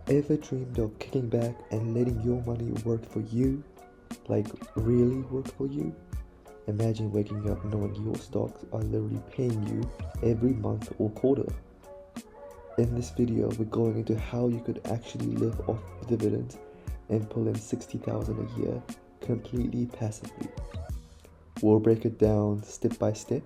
Ever dreamed of kicking back and letting your money work for you? Like really work for you? Imagine waking up knowing your stocks are literally paying you every month or quarter. In this video, we're going into how you could actually live off dividends and pull in $60,000 a year completely passively. We'll break it down step by step,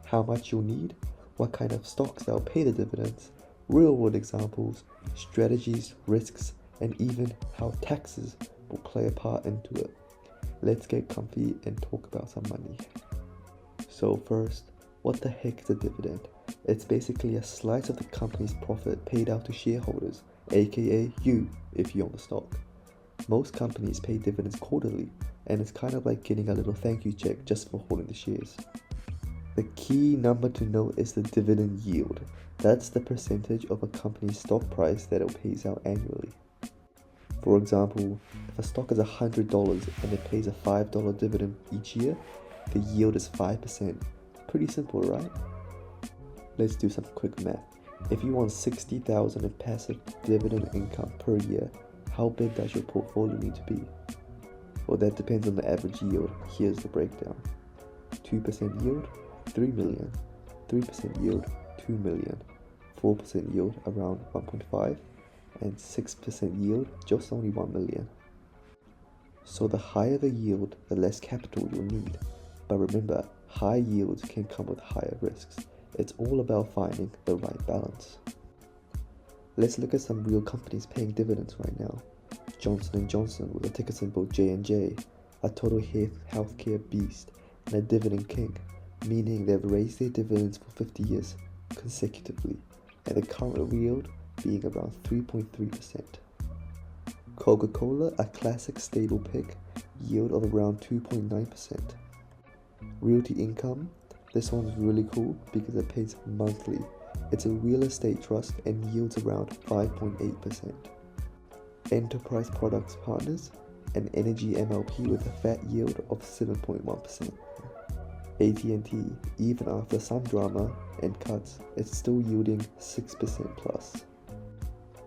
how much you'll need, what kind of stocks that'll pay the dividends, real world examples, strategies, risks, and even how taxes will play a part into it. Let's get comfy and talk about some money. So first, what the heck is a dividend? It's basically a slice of the company's profit paid out to shareholders, aka you if you own the stock. Most companies pay dividends quarterly, and it's kind of like getting a little thank you check just for holding the shares. The key number to note is the dividend yield. That's the percentage of a company's stock price that it pays out annually. For example, if a stock is $100 and it pays a $5 dividend each year, the yield is 5%. Pretty simple, right? Let's do some quick math. If you want $60,000 in passive dividend income per year, how big does your portfolio need to be? Well, that depends on the average yield. Here's the breakdown. 2% yield, 3 million. 3% yield, 2 million. 4% yield, around 1.5. And 6% yield, just only 1 million. So the higher the yield, the less capital you'll need. But remember, high yields can come with higher risks. It's all about finding the right balance. Let's look at some real companies paying dividends right now. Johnson & Johnson with a ticker symbol J&J, a total healthcare beast, and a dividend king, meaning they've raised their dividends for 50 years consecutively, and the current yield being around 3.3%. Coca-Cola, a classic stable pick, yield of around 2.9%. Realty Income, this one's really cool because it pays monthly. It's a real estate trust and yields around 5.8%. Enterprise Products Partners, an energy MLP with a fat yield of 7.1%. AT&T, even after some drama and cuts, it's still yielding 6% plus.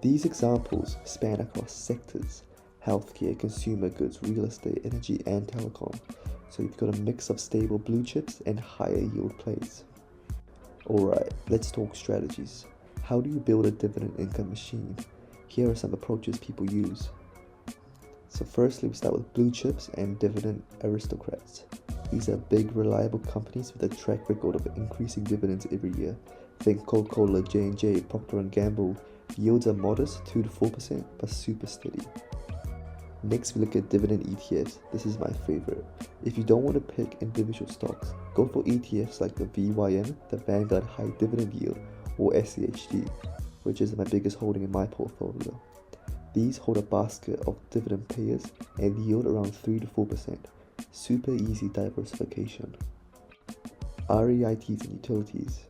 These examples span across sectors: healthcare, consumer goods, real estate, energy, and telecom. So you've got a mix of stable blue chips and higher yield plays. Alright, let's talk strategies. How do you build a dividend income machine? Here are some approaches people use. So firstly, we start with blue chips and dividend aristocrats. These are big, reliable companies with a track record of increasing dividends every year. Think Coca-Cola, J&J, Procter & Gamble. Yields are modest, 2 to 4%, but super steady. Next, we look at dividend ETFs. This is my favorite. If you don't want to pick individual stocks, go for ETFs like the VYN, the Vanguard High Dividend Yield, or SCHD, which is my biggest holding in my portfolio. These hold a basket of dividend payers and yield around 3 to 4%. Super easy diversification. REITs and utilities.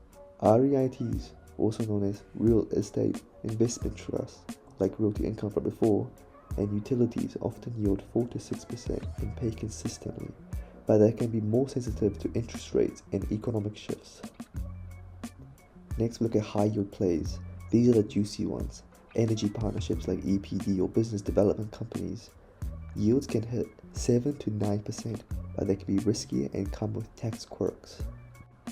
REITs, also known as real estate investment trusts, like Realty Income from before, and utilities often yield 4 to 6% and pay consistently, but they can be more sensitive to interest rates and economic shifts. Next, we look at high yield plays. These are the juicy ones. Energy partnerships like EPD or business development companies. Yields can hit 7 to 9%, but they can be risky and come with tax quirks.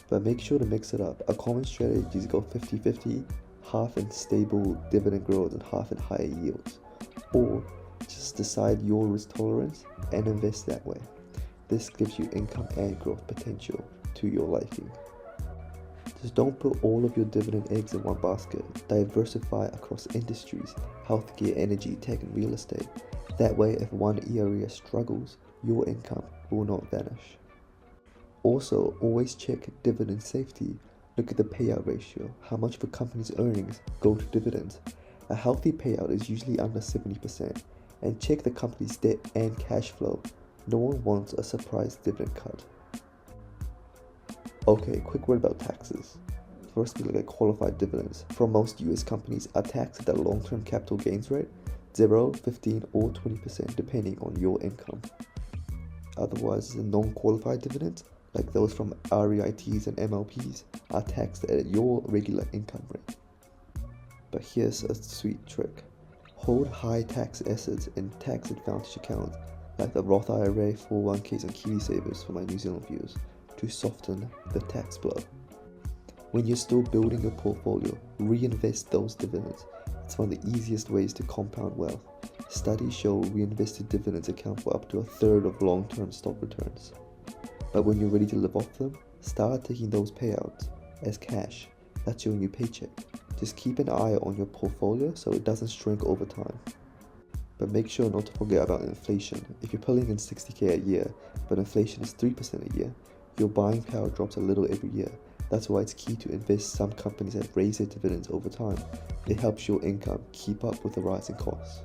But make sure to mix it up. A common strategy is go 50-50, half in stable dividend growth and half in higher yields. Or just decide your risk tolerance and invest that way. This gives you income and growth potential to your liking. Just don't put all of your dividend eggs in one basket. Diversify across industries: healthcare, energy, tech, and real estate. That way, if one area struggles, your income will not vanish. Also, always check dividend safety. Look at the payout ratio. How much of a company's earnings go to dividends? A healthy payout is usually under 70%. And check the company's debt and cash flow. No one wants a surprise dividend cut. Okay, quick word about taxes. First, we look at qualified dividends. For most US companies are taxed at a long-term capital gains rate, 0, 15, or 20% depending on your income. Otherwise, the non-qualified dividends, like those from REITs and MLPs, are taxed at your regular income rate. But here's a sweet trick. Hold high tax assets in tax advantage accounts like the Roth IRA, 401ks and Kiwi Savers for my New Zealand viewers to soften the tax blow. When you're still building your portfolio, reinvest those dividends. It's one of the easiest ways to compound wealth. Studies show reinvested dividends account for up to a third of long-term stock returns. But when you're ready to live off them, start taking those payouts as cash. That's your new paycheck. Just keep an eye on your portfolio so it doesn't shrink over time. But make sure not to forget about inflation. If you're pulling in 60k a year, but inflation is 3% a year, your buying power drops a little every year. That's why it's key to invest some companies that raise their dividends over time. It helps your income keep up with the rising costs.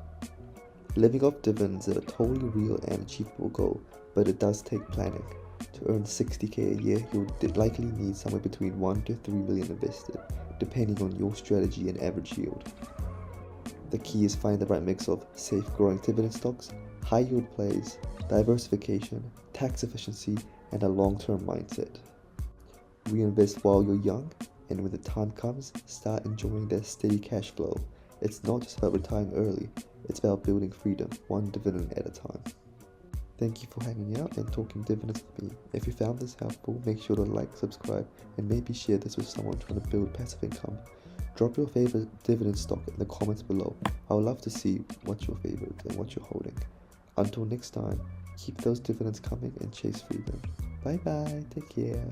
Living off dividends is a totally real and achievable goal, but it does take planning. To earn 60k a year, you'll likely need somewhere between 1 to 3 million invested, depending on your strategy and average yield. The key is finding the right mix of safe growing dividend stocks, high yield plays, diversification, tax efficiency, and a long-term mindset. Reinvest while you're young, and when the time comes, start enjoying that steady cash flow. It's not just about retiring early, it's about building freedom, one dividend at a time. Thank you for hanging out and talking dividends with me. If you found this helpful, make sure to like, subscribe, and maybe share this with someone trying to build passive income. Drop your favorite dividend stock in the comments below. I would love to see what's your favorite and what you're holding. Until next time, keep those dividends coming and chase freedom. Bye bye, take care.